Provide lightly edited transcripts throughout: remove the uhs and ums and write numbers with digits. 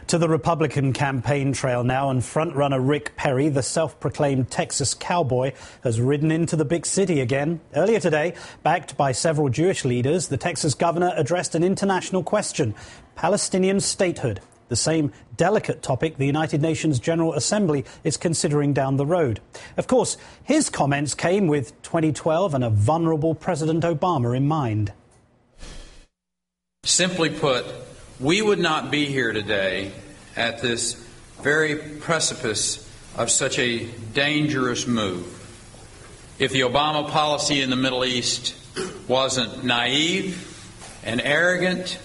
To the Republican campaign trail now, and frontrunner Rick Perry, the self-proclaimed Texas cowboy, has ridden into the big city again. Earlier today, backed by several Jewish leaders, the Texas governor addressed an international question: Palestinian statehood, the same delicate topic the United Nations General Assembly is considering down the road. Of course, his comments came with 2012 and a vulnerable President Obama in mind. Simply put, we would not be here today at this very precipice of such a dangerous move if the Obama policy in the Middle East wasn't naive and arrogant,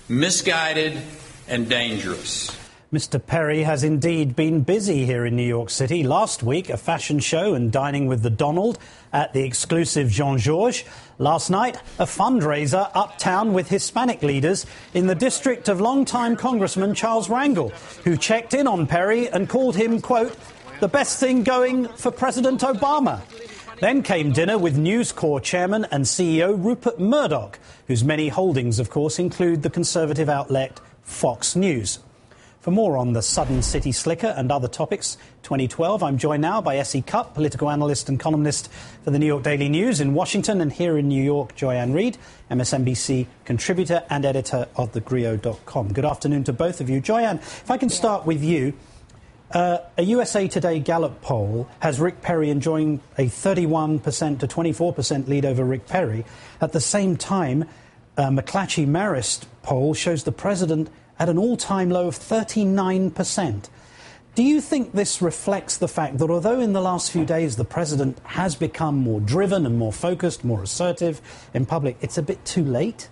misguided, and dangerous. Mr. Perry has indeed been busy here in New York City. Last week, a fashion show and dining with the Donald at the exclusive Jean-Georges. Last night, a fundraiser uptown with Hispanic leaders in the district of longtime Congressman Charles Rangel, who checked in on Perry and called him, quote, the best thing going for President Obama. Then came dinner with News Corp chairman and CEO Rupert Murdoch, whose many holdings, of course, include the conservative outlet Fox News. For more on the Southern City Slicker and other topics, 2012, I'm joined now by S.E. Cupp, political analyst and columnist for the New York Daily News in Washington, and here in New York, Joyanne Reid, MSNBC contributor and editor of thegrio.com. Good afternoon to both of you. Joyanne, if I can start with you. A USA Today Gallup poll has Rick Perry enjoying a 31% to 24% lead over Rick Perry. At the same time, McClatchy-Marist poll shows the president at an all-time low of 39%. Do you think this reflects the fact that although in the last few days the president has become more driven and more focused, more assertive in public, it's a bit too late?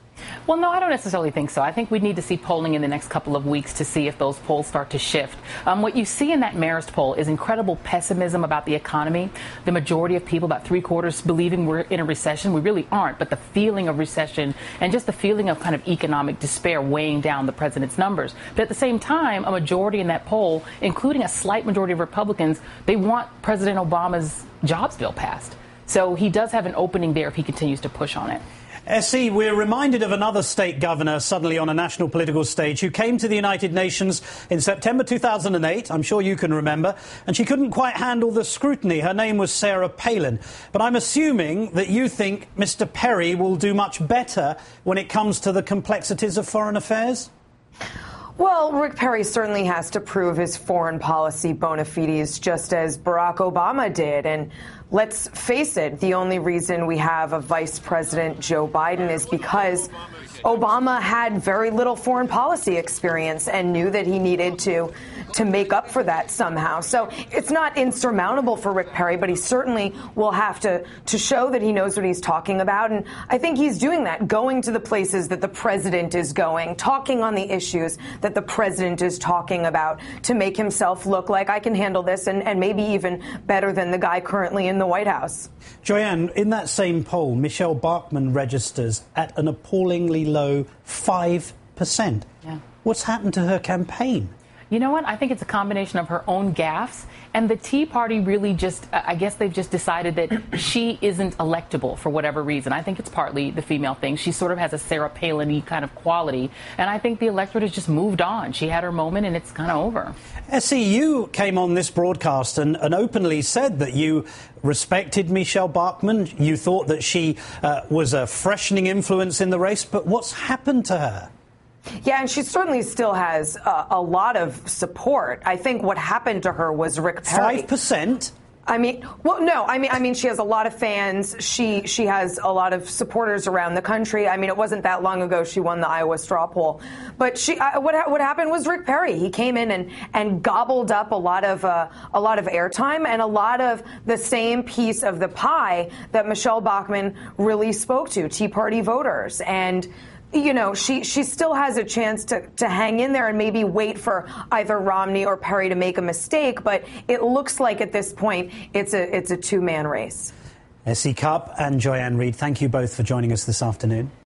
Well, no, I don't necessarily think so. I think we need to see polling in the next couple of weeks to see if those polls start to shift. What you see in that Marist poll is incredible pessimism about the economy. The majority of people, about three-quarters, believing we're in a recession. We really aren't, but the feeling of recession and just the feeling of kind of economic despair weighing down the president's numbers. But at the same time, a majority in that poll, including a slight majority of Republicans, they want President Obama's jobs bill passed. So he does have an opening there if he continues to push on it. S.E., we're reminded of another state governor suddenly on a national political stage who came to the United Nations in September 2008. I'm sure you can remember. And she couldn't quite handle the scrutiny. Her name was Sarah Palin. But I'm assuming that you think Mr. Perry will do much better when it comes to the complexities of foreign affairs? Well, Rick Perry certainly has to prove his foreign policy bona fides, just as Barack Obama did. And let's face it, the only reason we have a Vice President Joe Biden is because Obama had very little foreign policy experience and knew that he needed to make up for that somehow. So it's not insurmountable for Rick Perry, but he certainly will have to show that he knows what he's talking about. And I think he's doing that, going to the places that the president is going, talking on the issues that the president is talking about to make himself look like I can handle this and maybe even better than the guy currently in the White House. Joyanne, in that same poll, Michelle Bachmann registers at an appallingly low 5%. Yeah. What's happened to her campaign? You know what? I think it's a combination of her own gaffes and the Tea Party really just, I guess they've just decided that she isn't electable for whatever reason. I think it's partly the female thing. She sort of has a Sarah Palin-y kind of quality. And I think the electorate has just moved on. She had her moment and it's kind of over. S.E., you came on this broadcast and openly said that you respected Michelle Bachmann. You thought that she was a freshening influence in the race. But what's happened to her? Yeah, and she certainly still has a lot of support. I think what happened to her was Rick Perry. 5%? I mean, well, no, I mean, she has a lot of fans. She has a lot of supporters around the country. I mean, it wasn't that long ago she won the Iowa straw poll. But what happened was Rick Perry. He came in and gobbled up a lot of airtime and a lot of the same piece of the pie that Michelle Bachmann really spoke to, Tea Party voters. And you know, she still has a chance to hang in there and maybe wait for either Romney or Perry to make a mistake. But it looks like at this point it's a two-man race. S.E. Cupp and Joyanne Reid, thank you both for joining us this afternoon.